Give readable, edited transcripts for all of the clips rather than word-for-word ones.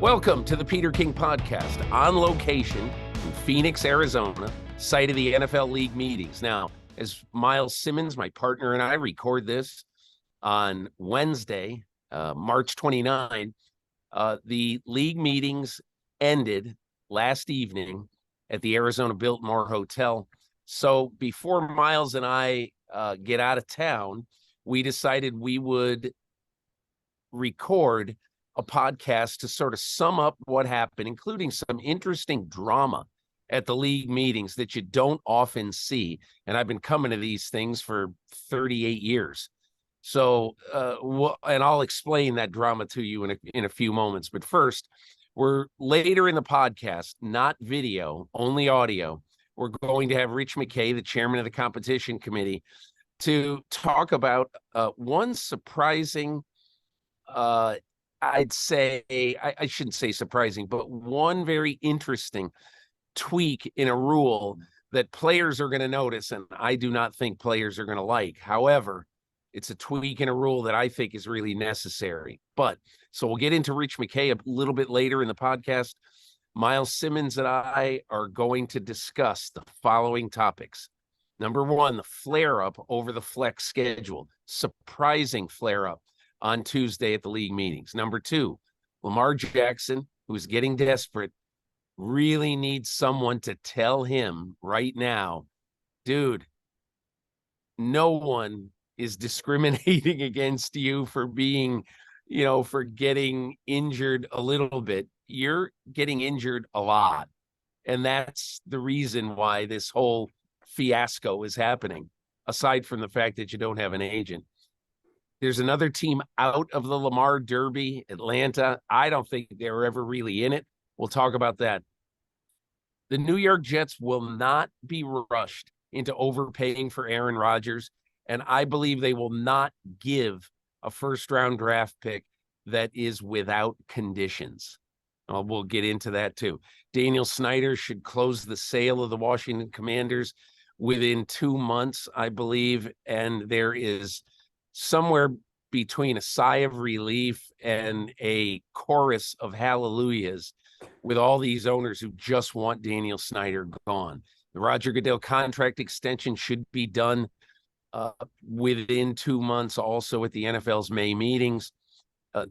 Welcome to the Peter King Podcast, on location in Phoenix, Arizona, site of the NFL League meetings. Now, as Myles Simmons, my partner, and I record this on Wednesday, March 29, the league meetings ended last evening at the Arizona Biltmore Hotel. So before Myles and I get out of town, we decided we would record a podcast to sort of sum up what happened, including some interesting drama at the league meetings that you don't often see. And I've been coming to these things for 38 years. So, and I'll explain that drama to you in a few moments. But first, we're later in the podcast, not video, only audio. We're going to have Rich McKay, the chairman of the competition committee, to talk about one surprising, I'd say, I shouldn't say surprising, but one very interesting tweak in a rule that players are going to notice, and I do not think players are going to like. However, it's a tweak in a rule that I think is really necessary. So we'll get into Rich McKay a little bit later in the podcast. Myles Simmons and I are going to discuss the following topics. Number one, the flare-up over the flex schedule. Surprising flare-up on Tuesday at the league meetings. Number two, Lamar Jackson, who's getting desperate, really needs someone to tell him right now, dude, no one is discriminating against you for being, for getting injured a little bit. You're getting injured a lot. And that's the reason why this whole fiasco is happening, aside from the fact that you don't have an agent. There's another team out of the Lamar Derby, Atlanta. I don't think they were ever really in it. We'll talk about that. The New York Jets will not be rushed into overpaying for Aaron Rodgers, and I believe they will not give a first-round draft pick that is without conditions. We'll get into that too. Daniel Snyder should close the sale of the Washington Commanders within 2 months, I believe, and there is somewhere between a sigh of relief and a chorus of hallelujahs with all these owners who just want Daniel Snyder gone. The Roger Goodell contract extension should be done within 2 months, also at the NFL's May meetings.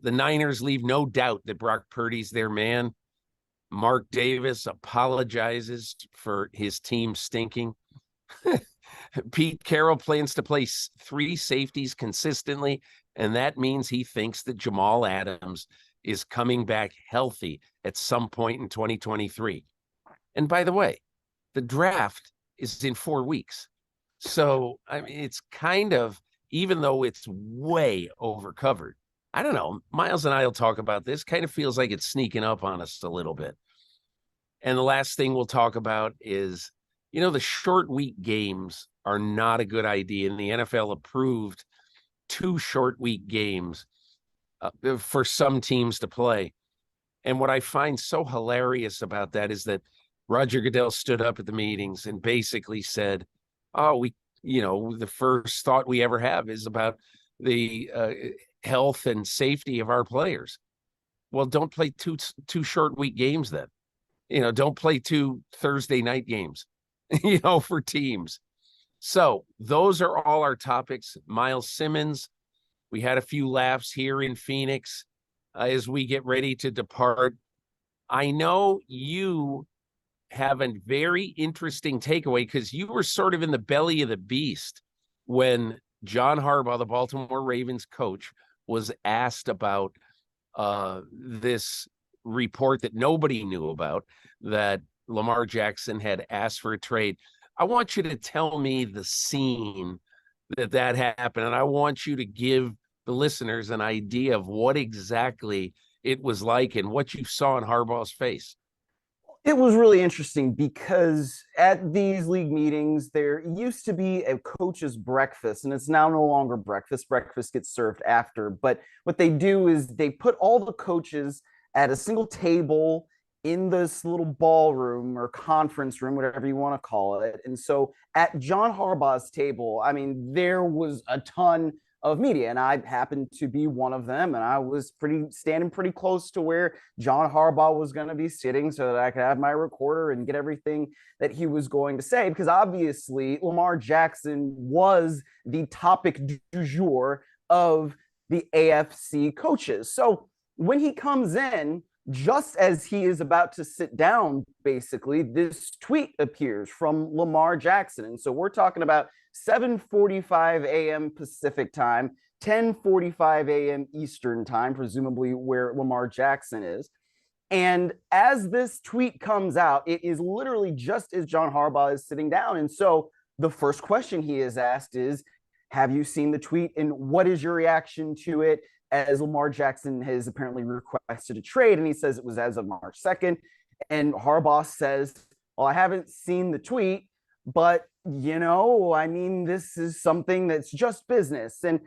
The Niners leave no doubt that Brock Purdy's their man. Mark Davis apologizes for his team stinking. Pete Carroll plans to play 3 safeties consistently, and that means he thinks that Jamal Adams is coming back healthy at some point in 2023. And by the way, the draft is in 4 weeks. So, I mean, it's kind of, even though it's way overcovered, I don't know, Myles and I will talk about this, kind of feels like it's sneaking up on us a little bit. And the last thing we'll talk about is, the short week games are not a good idea. And the NFL approved 2 short week games for some teams to play. And what I find so hilarious about that is that Roger Goodell stood up at the meetings and basically said, the first thought we ever have is about the health and safety of our players. Well, don't play two short week games then. Don't play 2 Thursday night games, for teams. So those are all our topics. Myles Simmons, we had a few laughs here in Phoenix as we get ready to depart. I know you have a very interesting takeaway because you were sort of in the belly of the beast when John Harbaugh, the Baltimore Ravens coach, was asked about this report that nobody knew about, that Lamar Jackson had asked for a trade. I want you to tell me the scene that happened, and I want you to give the listeners an idea of what exactly it was like and what you saw in Harbaugh's face. It was really interesting because at these league meetings, there used to be a coach's breakfast, and it's now no longer breakfast. Breakfast gets served after. But what they do is they put all the coaches at a single table in this little ballroom or conference room, whatever you want to call it. And so at John Harbaugh's table, I mean, there was a ton of media. And I happened to be one of them. And I was standing pretty close to where John Harbaugh was going to be sitting so that I could have my recorder and get everything that he was going to say. Because obviously, Lamar Jackson was the topic du jour of the AFC coaches. So when he comes in, just as he is about to sit down, basically, this tweet appears from Lamar Jackson. And so we're talking about 7:45 a.m. Pacific time, 10:45 a.m. Eastern time, presumably where Lamar Jackson is. And as this tweet comes out, it is literally just as John Harbaugh is sitting down. And so the first question he is asked is, have you seen the tweet and what is your reaction to it? As Lamar Jackson has apparently requested a trade, and he says it was as of March 2nd. And Harbaugh says, well, I haven't seen the tweet, but, I mean, this is something that's just business. And,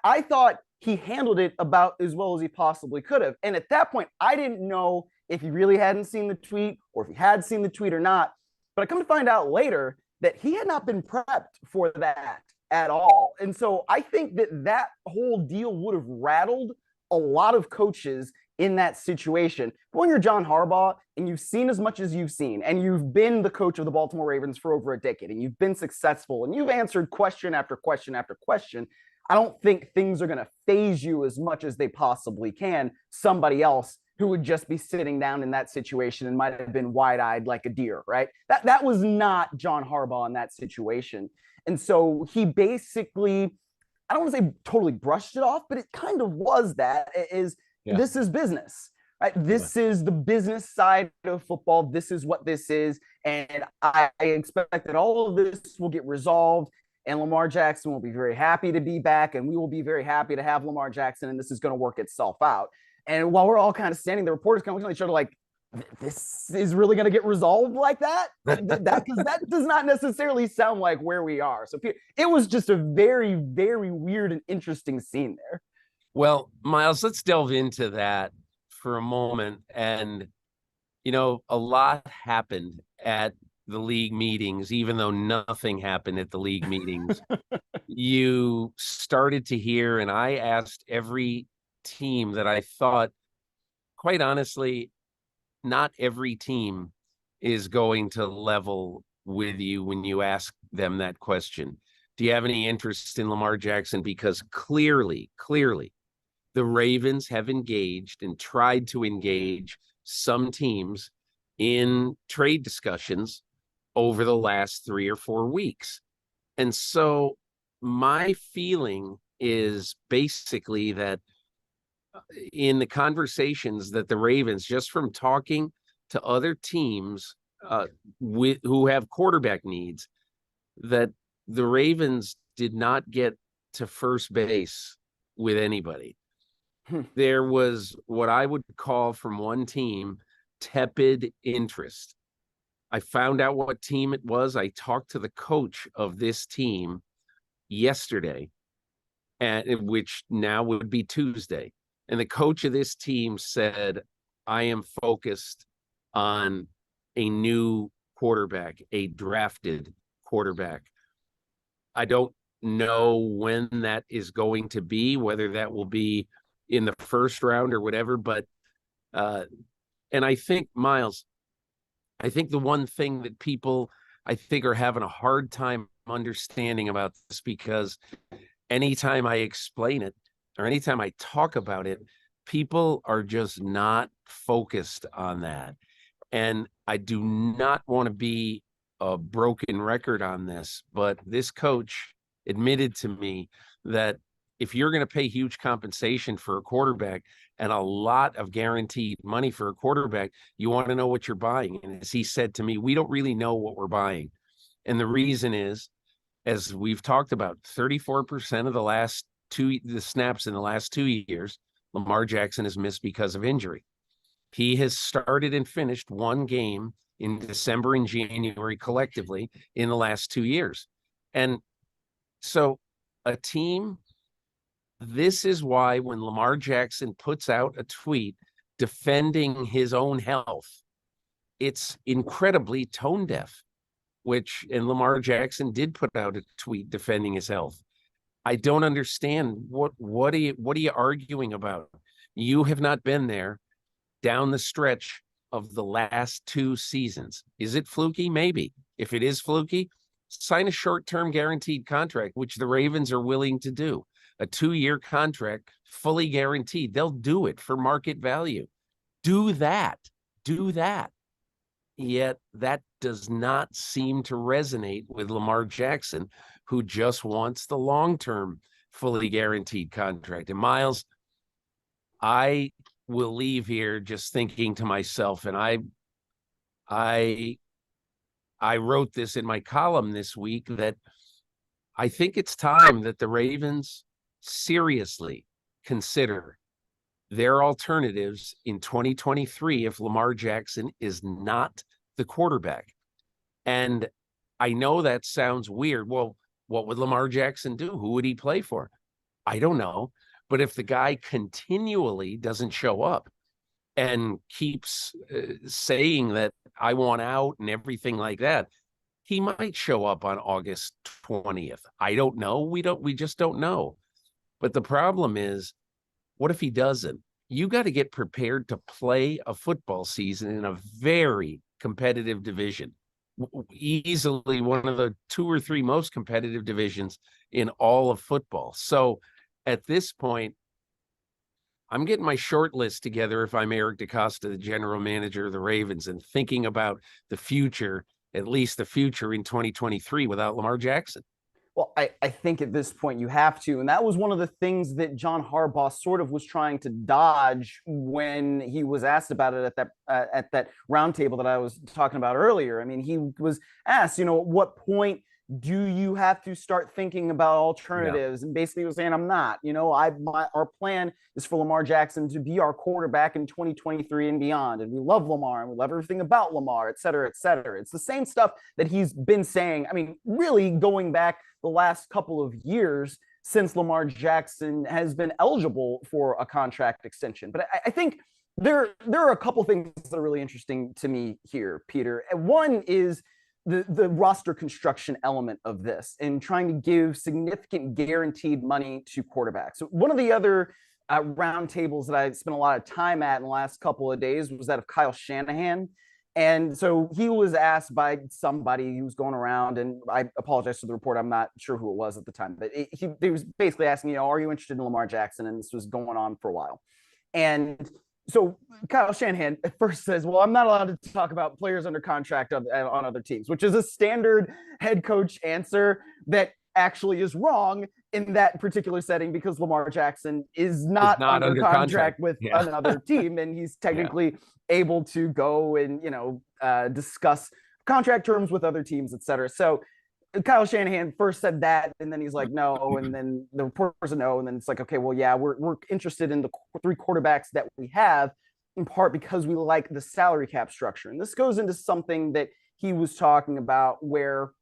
I thought he handled it about as well as he possibly could have. And at that point, I didn't know if he really hadn't seen the tweet or if he had seen the tweet or not. But I come to find out later that he had not been prepped for that at all. And so I think that whole deal would have rattled a lot of coaches in that situation. But when you're John Harbaugh and you've seen as much as you've seen, and you've been the coach of the Baltimore Ravens for over a decade, and you've been successful, and you've answered question after question after question, I don't think things are going to faze you as much as they possibly can somebody else who would just be sitting down in that situation and might have been wide-eyed like a deer, right? That was not John Harbaugh in that situation. And so he basically, I don't want to say totally brushed it off, but it kind of was that. This is business, right? This is the business side of football. This is what this is. And I expect that all of this will get resolved, and Lamar Jackson will be very happy to be back, and we will be very happy to have Lamar Jackson, and this is going to work itself out. And while we're all kind of standing, the reporters kind of looking at each other like, this is really going to get resolved like that? Because that does not necessarily sound like where we are. So it was just a very, very weird and interesting scene there. Well, Myles, let's delve into that for a moment. And, a lot happened at the league meetings, even though nothing happened at the league meetings. You started to hear, and I asked every team that I thought, quite honestly, not every team is going to level with you when you ask them that question. Do you have any interest in Lamar Jackson? Because clearly, the Ravens have engaged and tried to engage some teams in trade discussions over the last 3 or 4 weeks. And so my feeling is basically that in the conversations that the Ravens, just from talking to other teams who have quarterback needs, that the Ravens did not get to first base with anybody. There was what I would call from one team tepid interest. I found out what team it was. I talked to the coach of this team yesterday, which now would be Tuesday. And the coach of this team said, I am focused on a new quarterback, a drafted quarterback. I don't know when that is going to be, whether that will be in the first round or whatever. But, and I think, Myles, I think the one thing that people, I think, are having a hard time understanding about this, because anytime I explain it or anytime I talk about it, people are just not focused on that. And I do not want to be a broken record on this, but this coach admitted to me that if you're going to pay huge compensation for a quarterback and a lot of guaranteed money for a quarterback, you want to know what you're buying. And as he said to me, we don't really know what we're buying. And the reason is, as we've talked about, 34% of the snaps in the last 2 years, Lamar Jackson has missed because of injury. He has started and finished one game in December and January collectively in the last 2 years. And so a team, this is why when Lamar Jackson puts out a tweet defending his own health, it's incredibly tone deaf, and Lamar Jackson did put out a tweet defending his health. I don't understand what are you arguing about? You have not been there down the stretch of the last 2 seasons. Is it fluky? Maybe. If it is fluky, sign a short-term guaranteed contract, which the Ravens are willing to do. A 2-year contract, fully guaranteed. They'll do it for market value. Do that. Do that. Yet that does not seem to resonate with Lamar Jackson, who just wants the long-term fully guaranteed contract. And Myles, I will leave here just thinking to myself, and I wrote this in my column this week, that I think it's time that the Ravens seriously consider their alternatives in 2023 if Lamar Jackson is not the quarterback. And I know that sounds weird. Well, what would Lamar Jackson do? Who would he play for? I don't know. But if the guy continually doesn't show up and keeps saying that I want out and everything like that, he might show up on August 20th. I don't know. We just don't know. But the problem is, what if he doesn't? You got to get prepared to play a football season in a very competitive division, easily one of the 2 or 3 most competitive divisions in all of football. So at this point, I'm getting my short list together if I'm Eric DeCosta, the general manager of the Ravens, and thinking about the future, at least the future in 2023 without Lamar Jackson. Well, I think at this point you have to. And that was one of the things that John Harbaugh sort of was trying to dodge when he was asked about it at that roundtable that I was talking about earlier. I mean, he was asked, at what point do you have to start thinking about alternatives? Yeah. And basically he was saying, I'm not. Our plan is for Lamar Jackson to be our quarterback in 2023 and beyond. And we love Lamar and we love everything about Lamar, et cetera, et cetera. It's the same stuff that he's been saying. I mean, really going back the last couple of years since Lamar Jackson has been eligible for a contract extension. But I think there are a couple things that are really interesting to me here, Peter. One is the roster construction element of this and trying to give significant guaranteed money to quarterbacks. So one of the other roundtables that I spent a lot of time at in the last couple of days was that of Kyle Shanahan. And so he was asked by somebody who was going around, and I apologize for the report. I'm not sure who it was at the time, but he was basically asking, are you interested in Lamar Jackson? And this was going on for a while. And so Kyle Shanahan at first says, well, I'm not allowed to talk about players under contract on other teams, which is a standard head coach answer that actually is wrong in that particular setting because Lamar Jackson is not under contract with another team. And he's technically able to go and, discuss contract terms with other teams, et cetera. So Kyle Shanahan first said that, and then he's like, no. And then the reporter said no. And then it's like, okay, well, yeah, we're interested in the 3 quarterbacks that we have, in part because we like the salary cap structure. And this goes into something that he was talking about where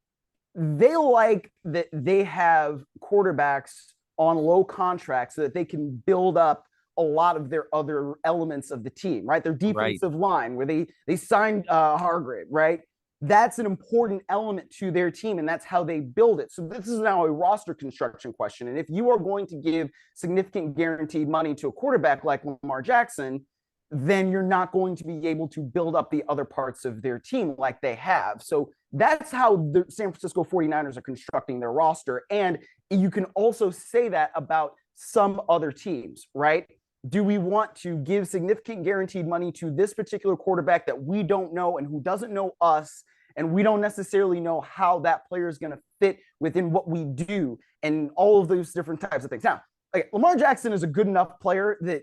they like that they have quarterbacks on low contracts so that they can build up a lot of their other elements of the team, right? Their defensive line, where they signed Hargrave, right? That's an important element to their team, and that's how they build it. So this is now a roster construction question. And if you are going to give significant guaranteed money to a quarterback like Lamar Jackson, then you're not going to be able to build up the other parts of their team like they have. So that's how the San Francisco 49ers are constructing their roster. And you can also say that about some other teams, right? Do we want to give significant guaranteed money to this particular quarterback that we don't know and who doesn't know us, and we don't necessarily know how that player is going to fit within what we do and all of those different types of things? Now, Lamar Jackson is a good enough player that,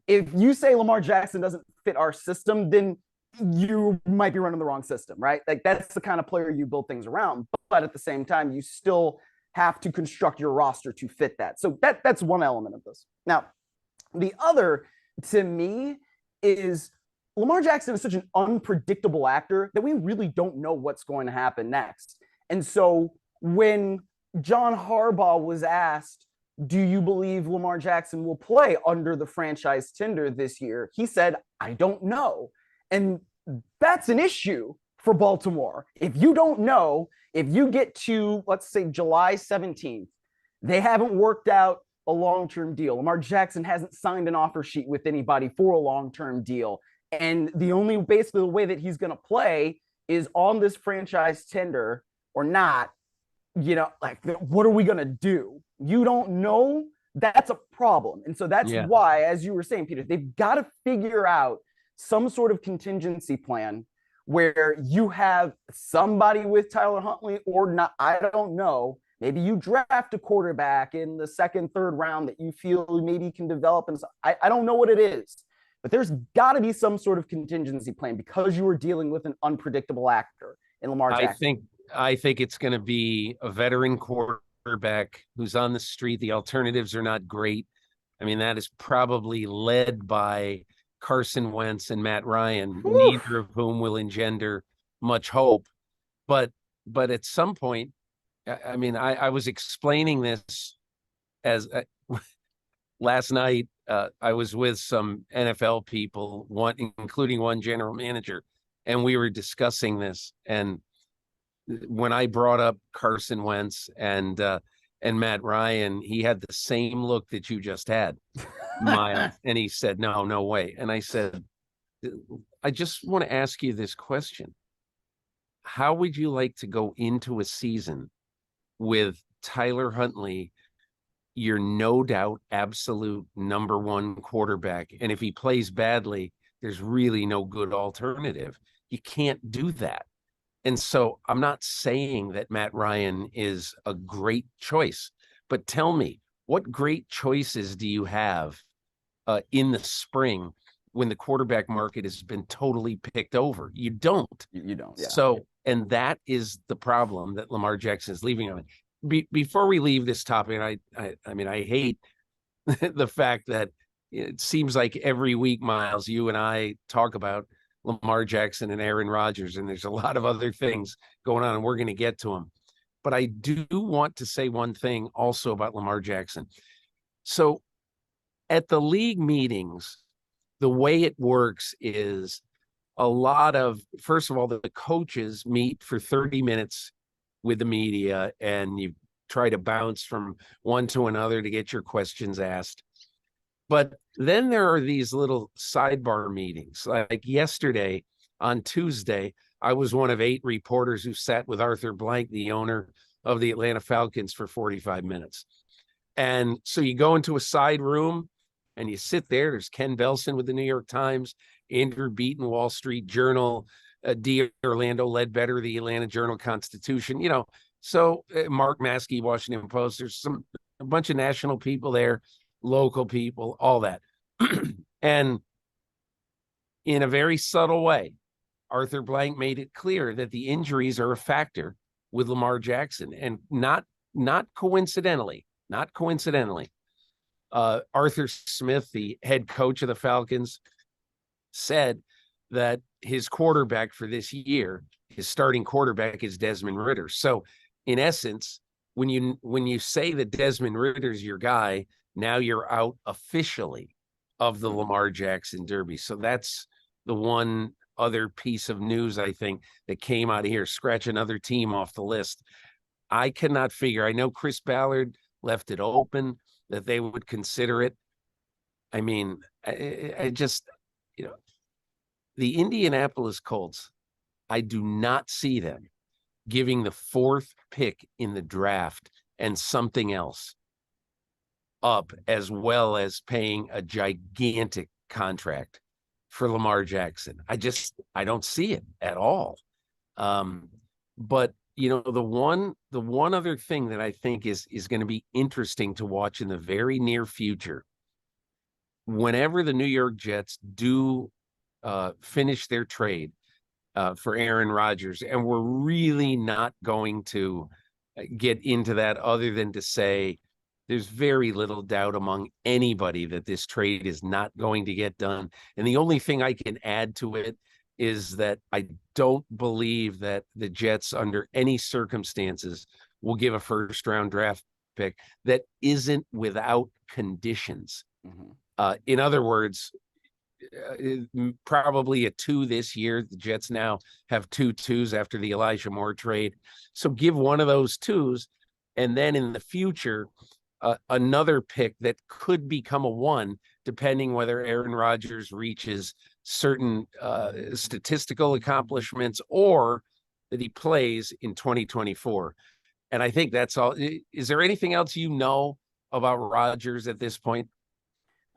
if you say Lamar Jackson doesn't fit our system, then you might be running the wrong system, right? Like, that's the kind of player you build things around. But at the same time, you still have to construct your roster to fit that. So that's one element of this. Now, the other, to me, is Lamar Jackson is such an unpredictable actor that we really don't know what's going to happen next. And so when John Harbaugh was asked, do you believe Lamar Jackson will play under the franchise tender this year? He said, I don't know. And that's an issue for Baltimore. If you don't know, if you get to, let's say, July 17th, They haven't worked out a long-term deal. Lamar Jackson hasn't signed an offer sheet with anybody for a long-term deal. And basically the way that he's going to play is on this franchise tender or not. Like, what are we going to do? You don't know. That's a problem. And so that's why, as you were saying, Peter, they've got to figure out some sort of contingency plan where you have somebody with Tyler Huntley or not. I don't know. Maybe you draft a quarterback in the second, third round that you feel maybe can develop. And I don't know what it is, but there's got to be some sort of contingency plan because you are dealing with an unpredictable actor in Lamar Jackson. I think it's going to be a veteran quarterback who's on the street. The alternatives are not great. I mean, that is probably led by Carson Wentz and Matt Ryan, neither of whom will engender much hope. But at some point, I mean, I was explaining this as last night. I was with some NFL people, including one general manager, and we were discussing this. And when I brought up Carson Wentz and Matt Ryan, he had the same look that you just had, Myles, and he said, "No way." And I said, "I just want to ask you this question: how would you like to go into a season with Tyler Huntley, your no doubt absolute number one quarterback, and if he plays badly, there's really no good alternative? You can't do that." And so I'm not saying that Matt Ryan is a great choice, but tell me, what great choices do you have in the spring when the quarterback market has been totally picked over? You don't. You don't. Yeah. So, and that is the problem that Lamar Jackson is leaving on. Before we leave this topic, I mean, I hate the fact that it seems like every week, Myles, you and I talk about Lamar Jackson and Aaron Rodgers, and there's a lot of other things going on, and we're going to get to them. But I do want to say one thing also about Lamar Jackson. So at the league meetings, the way it works is first of all, the coaches meet for 30 minutes with the media, and you try to bounce from one to another to get your questions asked. But then there are these little sidebar meetings. Like yesterday, on Tuesday, I was one of 8 reporters who sat with Arthur Blank, the owner of the Atlanta Falcons, for 45 minutes. And so you go into a side room and you sit there. There's Ken Belson with the New York Times, Andrew Beaton, Wall Street Journal, D. Orlando Ledbetter, the Atlanta Journal-Constitution, so Mark Maskey, Washington Post. There's a bunch of national people there, local people, all that. And in a very subtle way, Arthur Blank made it clear that the injuries are a factor with Lamar Jackson, and not coincidentally, Arthur Smith, the head coach of the Falcons, said that his quarterback for this year, his starting quarterback, is Desmond Ridder. So in essence, when you say that Desmond Ridder's your guy, now you're out officially of the Lamar Jackson Derby. So that's the one other piece of news, I think, that came out of here. Scratch another team off the list. I cannot figure. I know Chris Ballard left it open that they would consider it. I mean, I just, the Indianapolis Colts, I do not see them giving the 4th pick in the draft and something else up, as well as paying a gigantic contract for Lamar Jackson. I don't see it at all. But the one other thing that I think is going to be interesting to watch in the very near future, whenever the New York Jets do finish their trade for Aaron Rodgers, and we're really not going to get into that other than to say there's very little doubt among anybody that this trade is not going to get done. And the only thing I can add to it is that I don't believe that the Jets, under any circumstances, will give a first-round draft pick that isn't without conditions. Mm-hmm. In other words, probably a 2 this year. The Jets now have 2 2s after the Elijah Moore trade. So give one of those 2s, and then in the future, another pick that could become a 1, depending whether Aaron Rodgers reaches certain statistical accomplishments or that he plays in 2024. And I think that's all. Is there anything else you know about Rodgers at this point?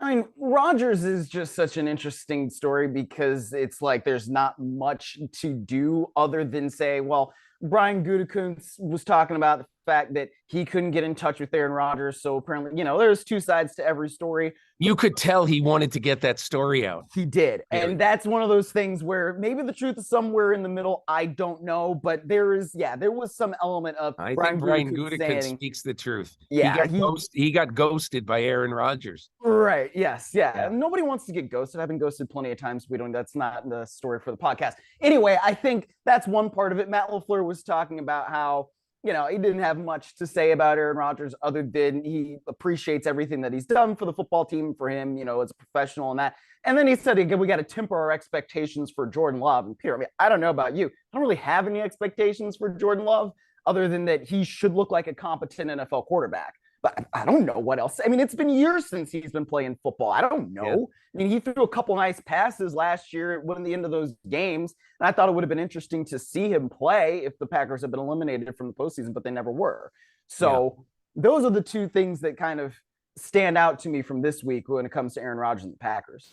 I mean, Rodgers is just such an interesting story because it's like there's not much to do other than say, well, Brian Gutekunst was talking about the fact that he couldn't get in touch with Aaron Rodgers. So apparently, there's two sides to every story. You could tell he wanted to get that story out. He did. Yeah. And that's one of those things where maybe the truth is somewhere in the middle. I don't know. But there was some element of I think Brian Gutekunst speaks the truth. Yeah. He got ghosted by Aaron Rodgers. Right. Yes. Yeah. Nobody wants to get ghosted. I've been ghosted plenty of times. That's not the story for the podcast. Anyway, I think that's one part of it. Matt LaFleur was talking about how, he didn't have much to say about Aaron Rodgers other than he appreciates everything that he's done for the football team, for him, as a professional and that. And then he said, again, we got to temper our expectations for Jordan Love. And Peter, I don't know about you. I don't really have any expectations for Jordan Love other than that he should look like a competent NFL quarterback. But I don't know what else. It's been years since he's been playing football. I don't know. Yeah. He threw a couple nice passes last year at one of the end of those games. And I thought it would have been interesting to see him play if the Packers had been eliminated from the postseason, but they never were. So those are the two things that kind of stand out to me from this week when it comes to Aaron Rodgers and the Packers.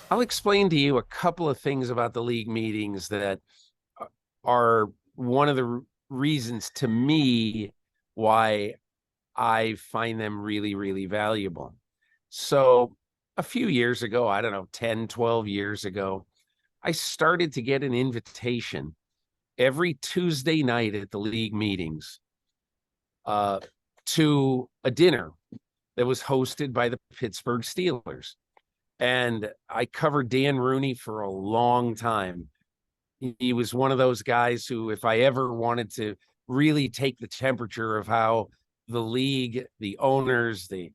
I'll explain to you a couple of things about the league meetings that are one of the reasons to me why I find them really, really valuable. So a few years ago, I don't know, 10, 12 years ago, I started to get an invitation every Tuesday night at the league meetings to a dinner that was hosted by the Pittsburgh Steelers. And I covered Dan Rooney for a long time. He was one of those guys who, if I ever wanted to really take the temperature of how the league, the owners, the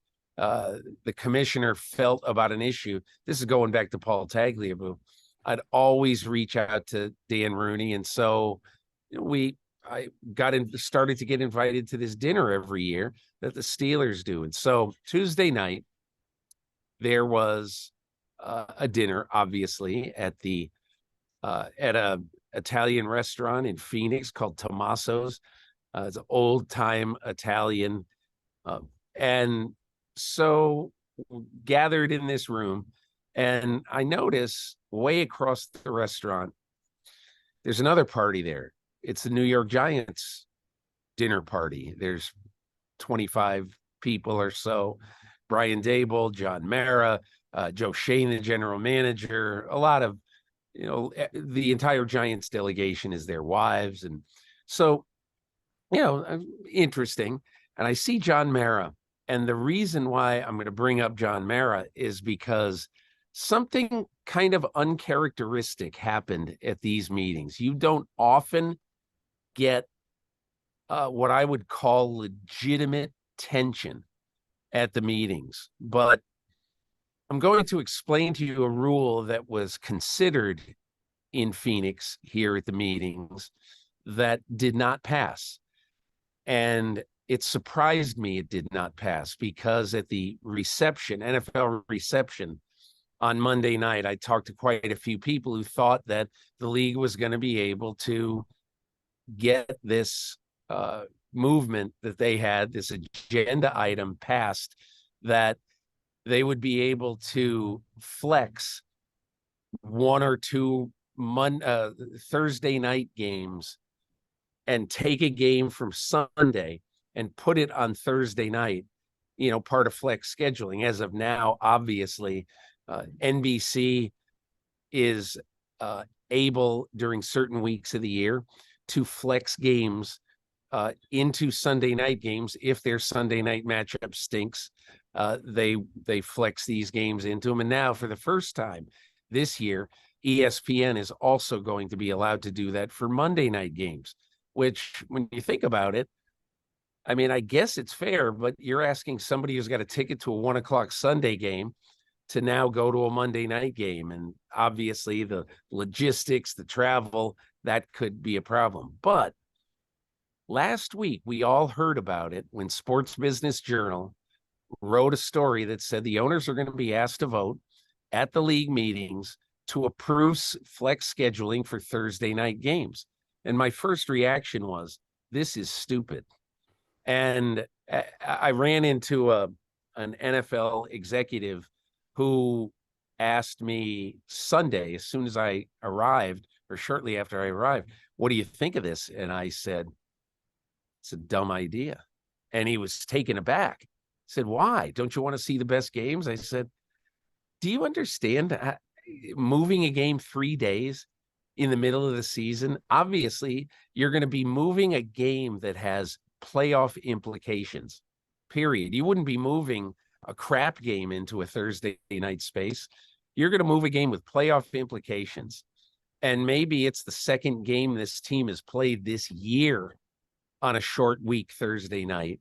commissioner felt about an issue. This is going back to Paul Tagliabue. I'd always reach out to Dan Rooney, and so I started to get invited to this dinner every year that the Steelers do. And so Tuesday night there was a dinner, obviously at a Italian restaurant in Phoenix called Tommaso's. It's an old-time Italian. And so gathered in this room, and I notice way across the restaurant, there's another party there. It's the New York Giants dinner party. There's 25 people or so. Brian Daboll, John Mara, Joe Shane, the general manager, a lot of, the entire Giants delegation is their wives. And so, interesting. And I see John Mara. And the reason why I'm going to bring up John Mara is because something kind of uncharacteristic happened at these meetings. You don't often get what I would call legitimate tension at the meetings. But I'm going to explain to you a rule that was considered in Phoenix here at the meetings that did not pass. And it surprised me it did not pass, because at the reception, NFL reception on Monday night, I talked to quite a few people who thought that the league was going to be able to get this movement that they had, this agenda item passed, that they would be able to flex one or two Thursday night games and take a game from Sunday and put it on Thursday night, part of flex scheduling. As of now, obviously, NBC is able during certain weeks of the year to flex games into Sunday night games. If their Sunday night matchup stinks, they flex these games into them. And now, for the first time this year, ESPN is also going to be allowed to do that for Monday night games, which, when you think about it, I guess it's fair, but you're asking somebody who's got a ticket to a 1:00 Sunday game to now go to a Monday night game. And obviously the logistics, the travel, that could be a problem. But Last week, we all heard about it when Sports Business Journal wrote a story that said the owners are going to be asked to vote at the league meetings to approve flex scheduling for Thursday night games. And my first reaction was, this is stupid. And I ran into an NFL executive who asked me Sunday, as soon as I arrived, or shortly after I arrived, what do you think of this? And I said, it's a dumb idea. And he was taken aback. He said, why? Don't you want to see the best games? I said, do you understand moving a game 3 days in the middle of the season? Obviously, you're going to be moving a game that has playoff implications, period. You wouldn't be moving a crap game into a Thursday night space. You're going to move a game with playoff implications. And maybe it's the second game this team has played this year on a short week Thursday night.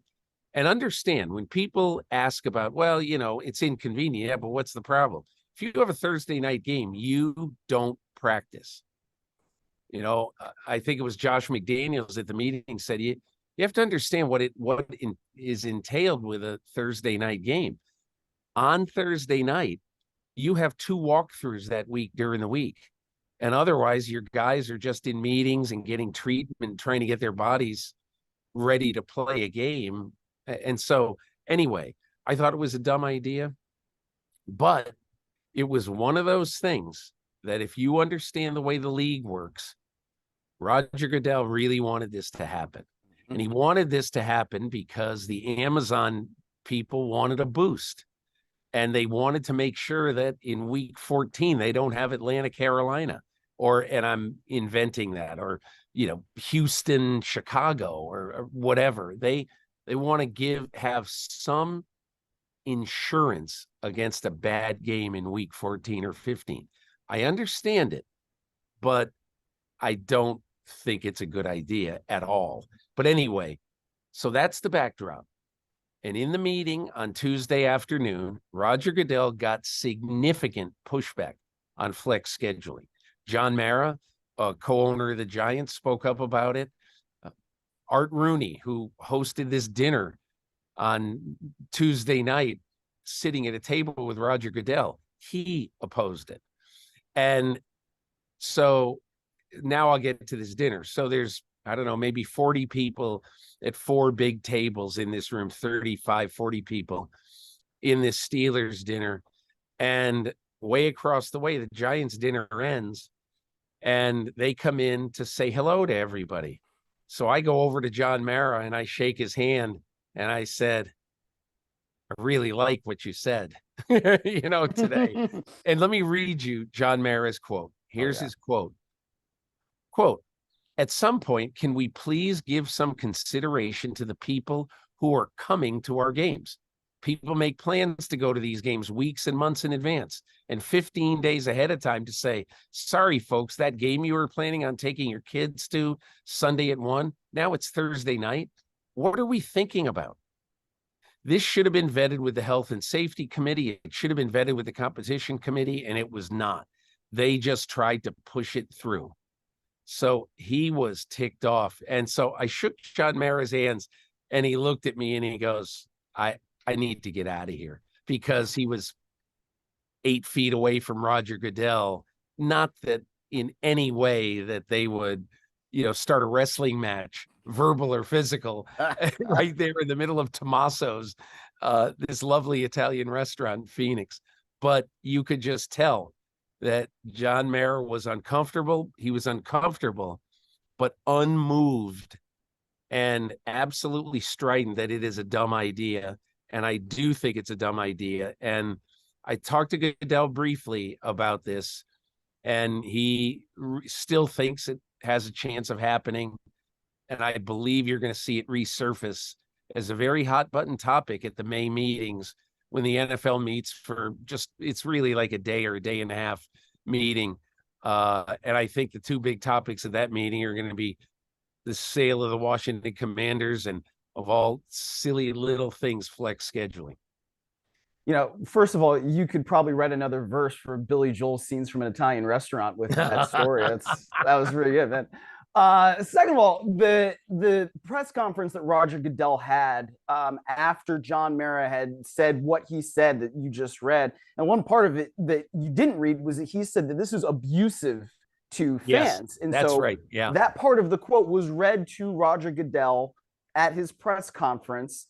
And understand, when people ask about, well, it's inconvenient, yeah, but what's the problem? If you have a Thursday night game, you don't practice. I think it was Josh McDaniels at the meeting said, you have to understand what is entailed with a Thursday night game. On Thursday night, you have 2 walkthroughs that week during the week. And otherwise, your guys are just in meetings and getting treatment, trying to get their bodies ready to play a game. And so, anyway, I thought it was a dumb idea, but it was one of those things that if you understand the way the league works, Roger Goodell really wanted this to happen. And he wanted this to happen because the Amazon people wanted a boost. And they wanted to make sure that in week 14, they don't have Atlanta, Carolina, and I'm inventing that, or, Houston, Chicago, or whatever. They want to have some insurance against a bad game in week 14 or 15. I understand it, but I don't think it's a good idea at all. But anyway, so that's the backdrop. And in the meeting on Tuesday afternoon, Roger Goodell got significant pushback on flex scheduling. John Mara, a co-owner of the Giants, spoke up about it. Art Rooney, who hosted this dinner on Tuesday night, sitting at a table with Roger Goodell, he opposed it. And so now I'll get to this dinner. So there's, I don't know, maybe 40 people at 4 big tables in this room, 35, 40 people in this Steelers dinner. And way across the way, the Giants dinner ends and they come in to say hello to everybody. So I go over to John Mara and I shake his hand and I said, I really like what you said, today. And let me read you John Mara's quote. Here's his quote. Quote, at some point, can we please give some consideration to the people who are coming to our games? People make plans to go to these games weeks and months in advance and 15 days ahead of time to say, sorry, folks, that game you were planning on taking your kids to Sunday at 1, now it's Thursday night. What are we thinking about? This should have been vetted with the Health and Safety Committee. It should have been vetted with the Competition Committee, and it was not. They just tried to push it through. So he was ticked off. And so I shook John Mara's hands and he looked at me and he goes, I need to get out of here, because he was 8 feet away from Roger Goodell. Not that in any way that they would, start a wrestling match, verbal or physical, right there in the middle of Tommaso's, this lovely Italian restaurant in Phoenix. But you could just tell that John Mara was uncomfortable. He was uncomfortable, but unmoved and absolutely strident that it is a dumb idea. And I do think it's a dumb idea. And I talked to Goodell briefly about this, and he still thinks it has a chance of happening. And I believe you're going to see it resurface as a very hot button topic at the May meetings, when the NFL meets for it's really like a day or a day and a half meeting. And I think the 2 big topics of that meeting are going to be the sale of the Washington Commanders and, of all silly little things, flex scheduling. First of all, you could probably write another verse for Billy Joel's Scenes from an Italian Restaurant with that story. That was really good, man. Second of all, the press conference that Roger Goodell had after John Mara had said what he said that you just read, and one part of it that you didn't read was that he said that this is abusive to Yes, fans, and that's so right. Yeah. that part of the quote was read to Roger Goodell at his press conference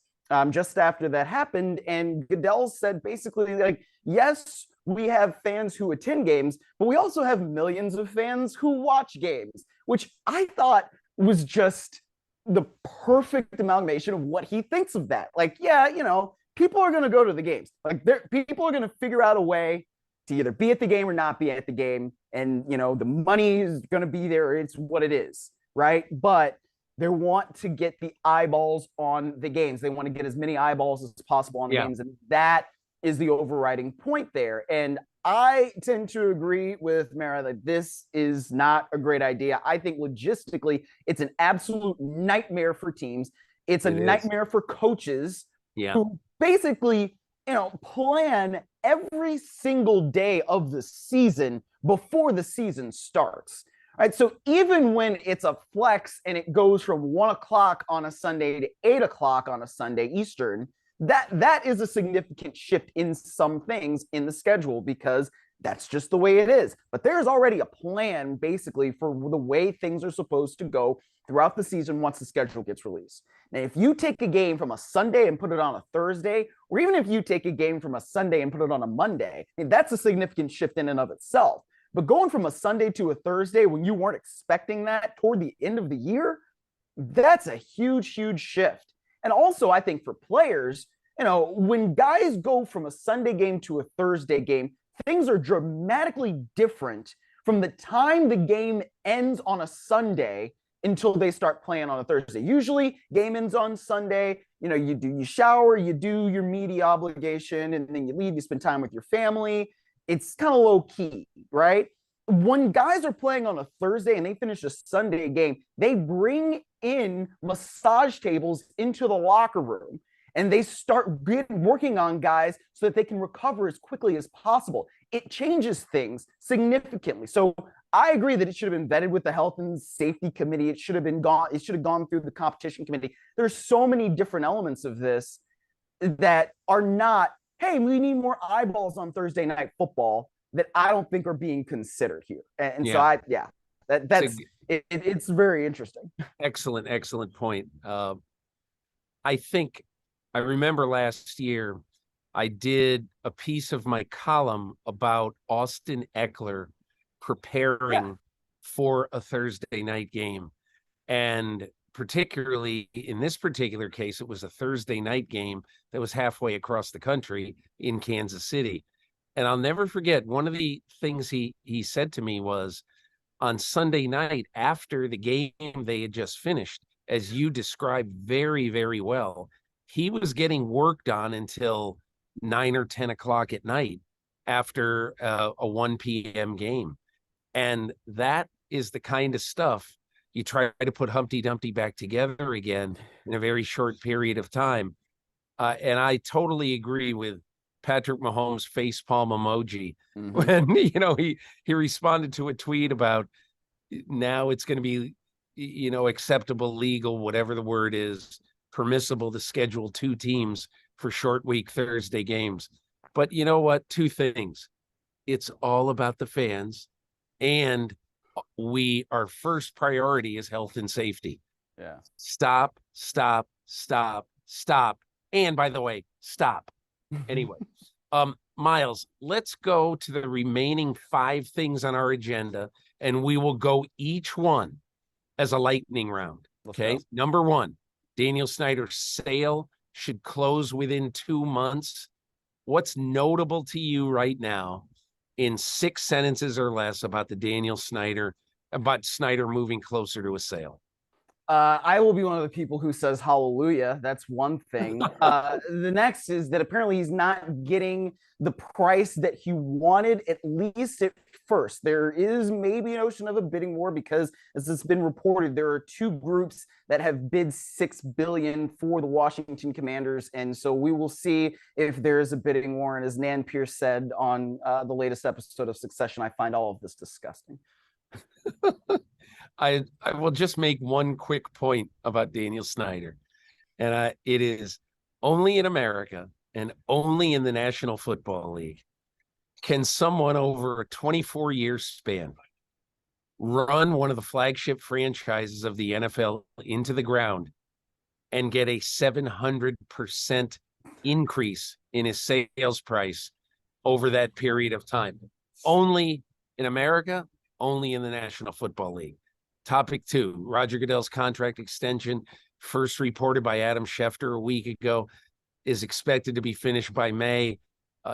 just after that happened, and Goodell said basically like, yes, we have fans who attend games, but we also have millions of fans who watch games, which I thought was just the perfect amalgamation of what he thinks of that. Like, yeah, people are going to go to the games. Like, people are going to figure out a way to either be at the game or not be at the game. And, the money is going to be there. It's what it is, right? But they want to get the eyeballs on the games. They want to get as many eyeballs as possible on the games. And that is the overriding point there. And I tend to agree with Mara that this is not a great idea. I think logistically, it's an absolute nightmare for teams. It's a nightmare for coaches who basically, plan every single day of the season before the season starts. All right. So even when it's a flex and it goes from 1:00 on a Sunday to 8:00 on a Sunday Eastern, that is a significant shift in some things in the schedule because that's just the way it is. But there's already a plan basically for the way things are supposed to go throughout the season once the schedule gets released. Now, if you take a game from a Sunday and put it on a Thursday, or even if you take a game from a Sunday and put it on a Monday, that's a significant shift in and of itself. But going from a Sunday to a Thursday when you weren't expecting that toward the end of the year, that's a huge, huge shift. And also, I think for players, when guys go from a Sunday game to a Thursday game, things are dramatically different from the time the game ends on a Sunday until they start playing on a Thursday. Usually, game ends on Sunday. You shower, you do your media obligation, and then you leave, you spend time with your family. It's kind of low key, right? When guys are playing on a Thursday and they finish a Sunday game, they bring in massage tables into the locker room and they start working on guys so that they can recover as quickly as possible. It changes things significantly. So I agree that it should have been vetted with the health and safety committee. It should have gone through the competition committee. There's so many different elements of this that are not, hey, we need more eyeballs on Thursday night football, that I don't think are being considered here. And so it's very interesting. Excellent point. I think I remember last year I did a piece of my column about Austin Eckler preparing for a Thursday night game. And particularly in this particular case, it was a Thursday night game that was halfway across the country in Kansas City. And I'll never forget, one of the things he said to me was, on Sunday night after the game they had just finished, as you described very, very well, he was getting worked on until 9 or 10 o'clock at night after a 1 p.m. game. And that is the kind of stuff you try to put Humpty Dumpty back together again in a very short period of time. And I totally agree with Patrick Mahomes' facepalm emoji when, he responded to a tweet about now it's going to be, acceptable, legal, whatever the word is, permissible to schedule 2 teams for short week Thursday games. But you know what? 2 things. It's all about the fans, and our first priority is health and safety. Yeah. Stop. And by the way, stop. Anyway, Myles, let's go to the remaining 5 things on our agenda, and we will go each one as a lightning round. Okay. Number 1, Daniel Snyder's sale should close within 2 months. What's notable to you right now in 6 sentences or less about Snyder moving closer to a sale? I will be one of the people who says hallelujah. That's one thing. The next is that apparently he's not getting the price that he wanted, at least at first. There is maybe a notion of a bidding war because, as has been reported, there are 2 groups that have bid $6 billion for the Washington Commanders. And so we will see if there is a bidding war. And as Nan Pierce said on the latest episode of Succession, I find all of this disgusting. I will just make one quick point about Daniel Snyder, and it is only in America and only in the National Football League can someone over a 24-year span run one of the flagship franchises of the NFL into the ground and get a 700% increase in his sales price over that period of time. Only in America, only in the National Football League. Topic 2, Roger Goodell's contract extension, first reported by Adam Schefter a week ago, is expected to be finished by May.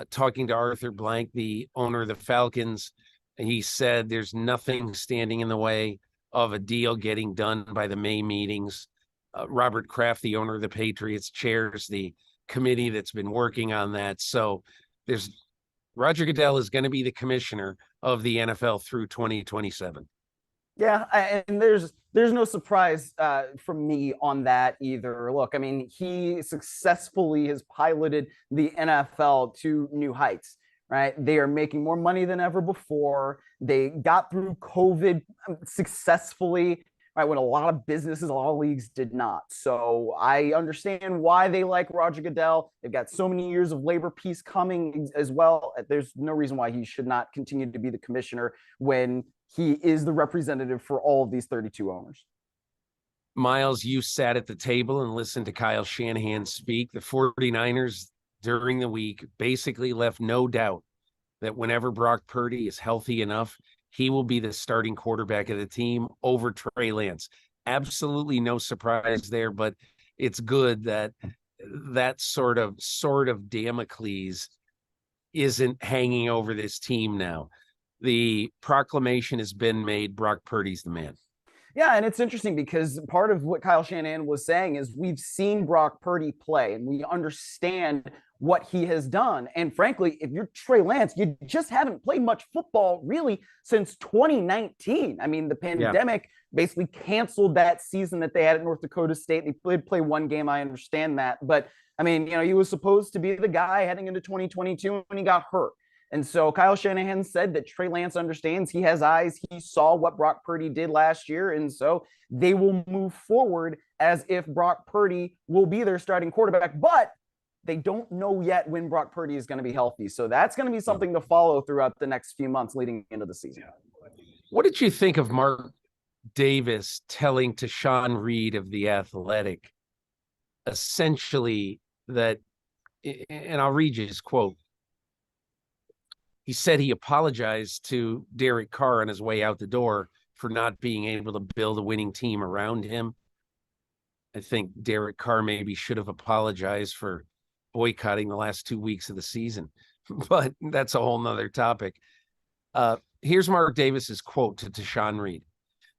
Talking to Arthur Blank, the owner of the Falcons, he said there's nothing standing in the way of a deal getting done by the May meetings. Robert Kraft, the owner of the Patriots, chairs the committee that's been working on that. So Roger Goodell is going to be the commissioner of the NFL through 2027. Yeah, and there's no surprise from me on that either. Look, I mean, he successfully has piloted the NFL to new heights, right? They are making more money than ever before. They got through COVID successfully, right? When a lot of businesses, a lot of leagues did not. So I understand why they like Roger Goodell. They've got so many years of labor peace coming as well. There's no reason why he should not continue to be the commissioner when he is the representative for all of these 32 owners. Myles, you sat at the table and listened to Kyle Shanahan speak. The 49ers during the week basically left no doubt that whenever Brock Purdy is healthy enough, he will be the starting quarterback of the team over Trey Lance. Absolutely no surprise there, but it's good that that sort of Damocles isn't hanging over this team now. The proclamation has been made. Brock Purdy's the man. Yeah, and it's interesting because part of what Kyle Shanahan was saying is we've seen Brock Purdy play and we understand what he has done. And frankly, if you're Trey Lance, you just haven't played much football really since 2019. I mean, the pandemic basically canceled that season that they had at North Dakota State. They did play one game, I understand that. But I mean, he was supposed to be the guy heading into 2022 when he got hurt. And so Kyle Shanahan said that Trey Lance understands, he has eyes, he saw what Brock Purdy did last year, and so they will move forward as if Brock Purdy will be their starting quarterback, but they don't know yet when Brock Purdy is going to be healthy. So that's going to be something to follow throughout the next few months leading into the season. What did you think of Mark Davis telling to Sean Reed of The Athletic, essentially that, and I'll read you his quote. He said he apologized to Derek Carr on his way out the door for not being able to build a winning team around him. I think Derek Carr maybe should have apologized for boycotting the last 2 weeks of the season, but that's a whole nother topic. Here's Mark Davis's quote to Sean Reed.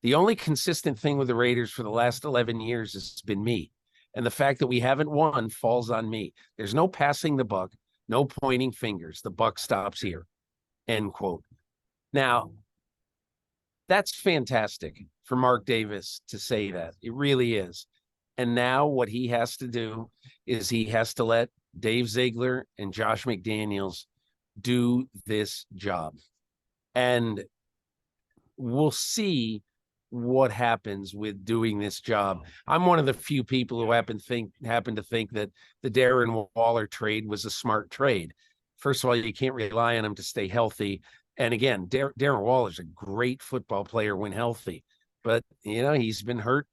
The only consistent thing with the Raiders for the last 11 years has been me. And the fact that we haven't won falls on me. There's no passing the buck, no pointing fingers. The buck stops here. End quote. Now, that's fantastic for Mark Davis to say that. It really is. And now what he has to do is he has to let Dave Ziegler and Josh McDaniels do this job. And we'll see what happens with doing this job. I'm one of the few people who happen to think that the Darren Waller trade was a smart trade. First of all, you can't rely on him to stay healthy. And again, Darren Waller's a great football player when healthy, but he's been hurt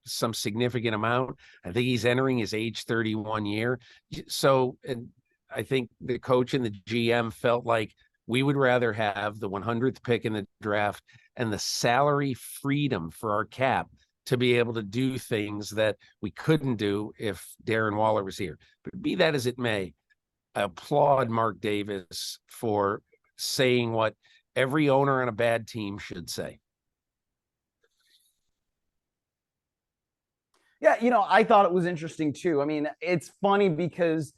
some significant amount. I think he's entering his age 31 year. So, and I think the coach and the GM felt like we would rather have the 100th pick in the draft and the salary freedom for our cap to be able to do things that we couldn't do if Darren Waller was here. But be that as it may, I applaud Mark Davis for saying what every owner on a bad team should say. Yeah, I thought it was interesting too. I mean, it's funny because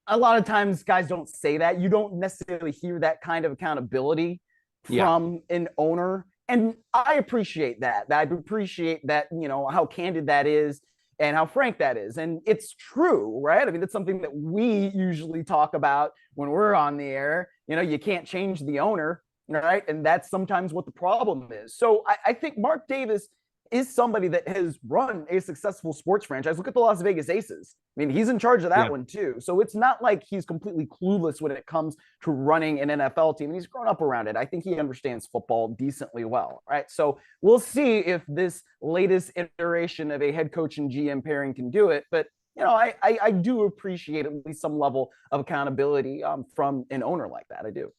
a lot of times guys don't say that. You don't necessarily hear that kind of accountability from an owner. And I appreciate that. I appreciate that, how candid that is and how frank that is. And it's true, right? I mean, it's something that we usually talk about when we're on the air. You can't change the owner. right? And that's sometimes what the problem is. So I think Mark Davis is somebody that has run a successful sports franchise. Look at the Las Vegas Aces. I mean, he's in charge of that one too. So it's not like he's completely clueless when it comes to running an NFL team. And he's grown up around it. I think he understands football decently well, right? So we'll see if this latest iteration of a head coach and GM pairing can do it. But I do appreciate at least some level of accountability from an owner like that. I do.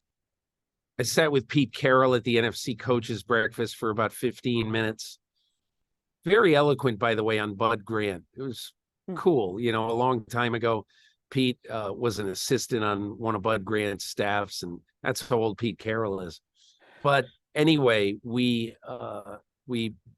I sat with Pete Carroll at the NFC coaches breakfast for about 15 minutes. Very eloquent, by the way, on Bud Grant. It was cool. A long time ago, Pete was an assistant on one of Bud Grant's staffs, and that's how old Pete Carroll is. But anyway, we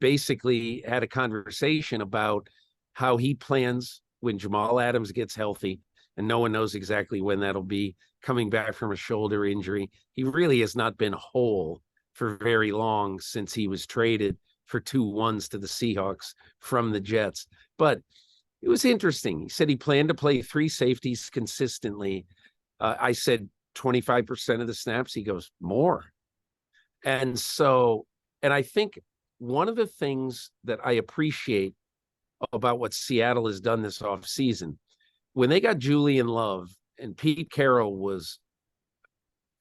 basically had a conversation about how he plans when Jamal Adams gets healthy, and no one knows exactly when that'll be, coming back from a shoulder injury. He really has not been whole for very long since he was traded for 2-1s to the Seahawks from the Jets. But it was interesting. He said he planned to play 3 safeties consistently. I said 25% of the snaps. He goes, more. And I think one of the things that I appreciate about what Seattle has done this offseason, when they got Julian Love, and Pete Carroll was,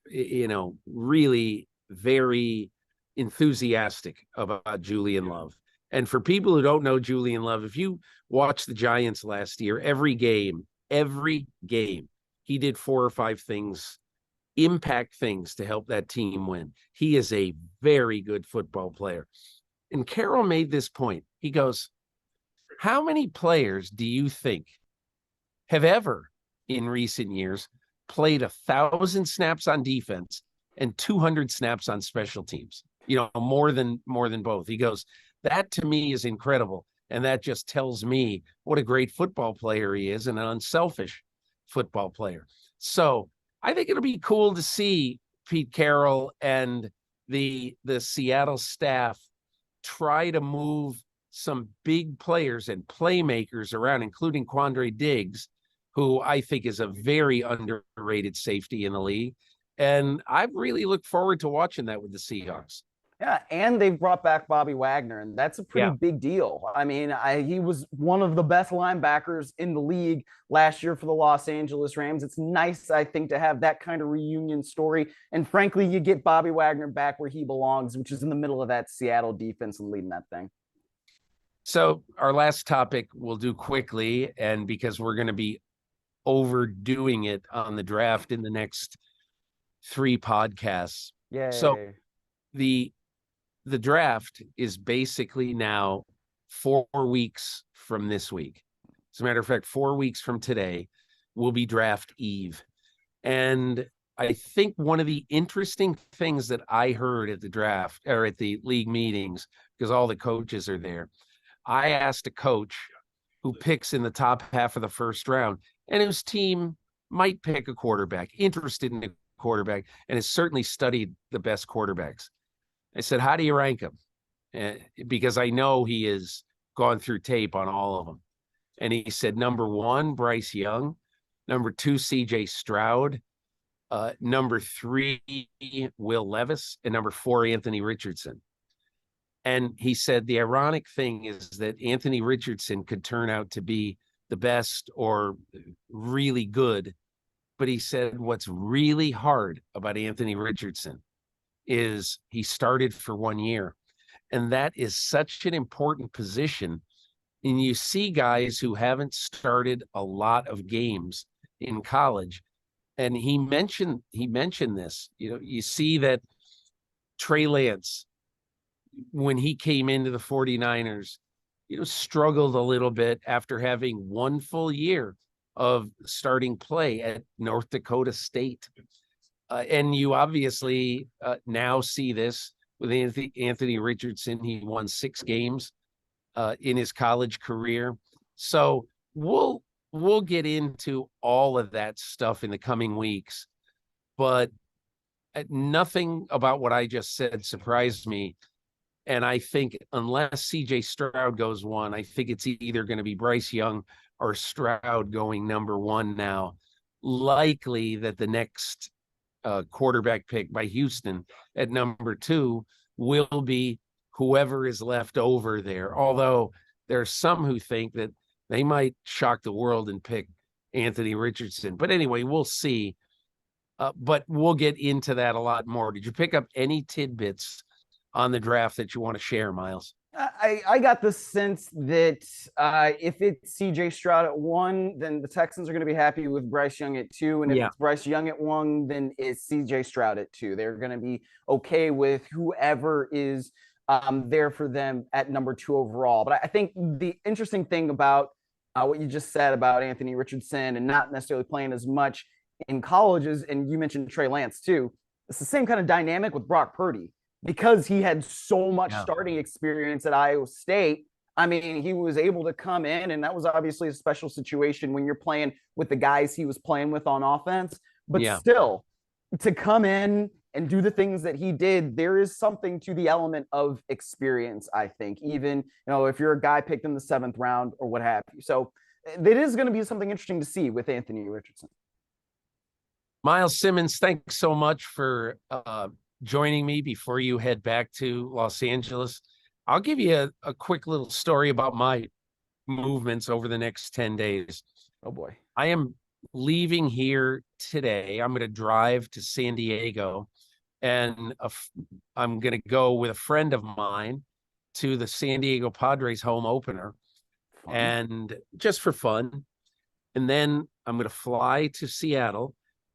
really very enthusiastic about Julian Love. And for people who don't know Julian Love, if you watch the Giants last year, every game, he did 4 or 5 things, impact things to help that team win. He is a very good football player. And Carroll made this point. He goes, how many players do you think have ever in recent years played 1,000 snaps on defense and 200 snaps on special teams? More than both. He goes, that to me is incredible. And that just tells me what a great football player he is and an unselfish football player. So I think it'll be cool to see Pete Carroll and the Seattle staff try to move some big players and playmakers around, including Quandre Diggs, who I think is a very underrated safety in the league. And I really look forward to watching that with the Seahawks. Yeah, and they've brought back Bobby Wagner, and that's a pretty big deal. I mean, he was one of the best linebackers in the league last year for the Los Angeles Rams. It's nice, I think, to have that kind of reunion story. And frankly, you get Bobby Wagner back where he belongs, which is in the middle of that Seattle defense and leading that thing. So our last topic we'll do quickly, and because we're going to be overdoing it on the draft in the next 3 podcasts. Yay. So the draft is basically now 4 weeks from this week. As a matter of fact, 4 weeks from today will be draft eve. And I think one of the interesting things that I heard at the draft or at the league meetings, because all the coaches are there, I asked a coach who picks in the top half of the first round and whose team might pick a quarterback, interested in a quarterback, and has certainly studied the best quarterbacks. I said, how do you rank him? Because I know he has gone through tape on all of them. And he said, number 1, Bryce Young. Number 2, CJ Stroud. Number 3, Will Levis. And number 4, Anthony Richardson. And he said, the ironic thing is that Anthony Richardson could turn out to be the best or really good. But he said, what's really hard about Anthony Richardson is he started for 1 year. And that is such an important position. And you see guys who haven't started a lot of games in college. And he mentioned this, you see that Trey Lance, when he came into the 49ers, struggled a little bit after having 1 full year of starting play at North Dakota State. And you obviously now see this with Anthony Richardson. He won 6 games in his college career. So we'll get into all of that stuff in the coming weeks. But nothing about what I just said surprised me. And I think unless CJ Stroud goes 1, I think it's either going to be Bryce Young or Stroud going number 1 now. Likely that the next quarterback pick by Houston at number 2 will be whoever is left over there. Although there are some who think that they might shock the world and pick Anthony Richardson. But anyway, we'll see. But we'll get into that a lot more. Did you pick up any tidbits on the draft that you want to share, Myles? I got the sense that if it's CJ Stroud at 1, then the Texans are going to be happy with Bryce Young at 2. And if it's Bryce Young at 1, then it's CJ Stroud at 2. They're going to be okay with whoever is there for them at number 2 overall. But I think the interesting thing about what you just said about Anthony Richardson and not necessarily playing as much in colleges, and you mentioned Trey Lance too, it's the same kind of dynamic with Brock Purdy. Because he had so much starting experience at Iowa State, I mean, he was able to come in, and that was obviously a special situation when you're playing with the guys he was playing with on offense. But still, to come in and do the things that he did, there is something to the element of experience, I think, even, if you're a guy picked in the 7th round or what have you. So it is going to be something interesting to see with Anthony Richardson. Myles Simmons, thanks so much for joining me before you head back to Los Angeles. I'll give you a quick little story about my movements over the next 10 days. Oh boy. I am leaving here today. I'm going to drive to San Diego, and I'm going to go with a friend of mine to the San Diego Padres home opener. Fun. And just for fun. And then I'm going to fly to Seattle,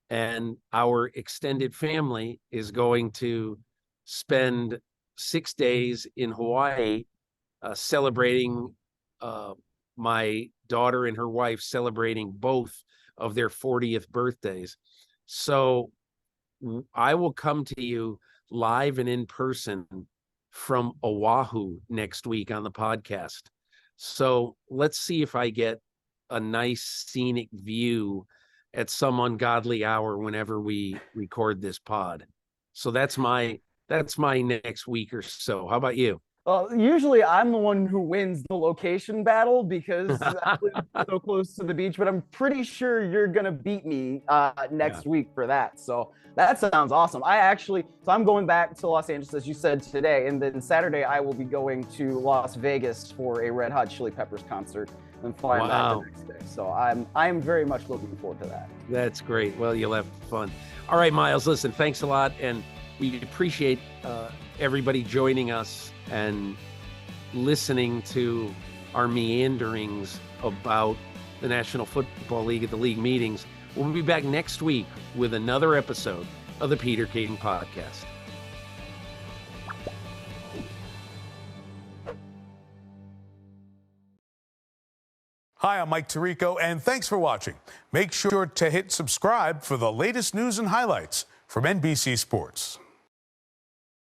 and our extended family is going to spend 6 days in Hawaii celebrating my daughter and her wife celebrating both of their 40th birthdays. So I will come to you live and in person from Oahu next week on the podcast. So let's see if I get a nice scenic view at some ungodly hour whenever we record this pod. So that's my next week or so. How about you? Well, usually I'm the one who wins the location battle because I live so close to the beach, but I'm pretty sure you're going to beat me next week for that. So that sounds awesome. So I'm going back to Los Angeles, as you said, today. And then Saturday, I will be going to Las Vegas for a Red Hot Chili Peppers concert and flying back the next day. So I'm very much looking forward to that. That's great. Well, you'll have fun. All right, Myles, listen, thanks a lot. And we appreciate everybody joining us and listening to our meanderings about the National Football League at the league meetings. We'll be back next week with another episode of the Peter King Podcast. Hi, I'm Mike Tirico, and thanks for watching. Make sure to hit subscribe for the latest news and highlights from NBC Sports.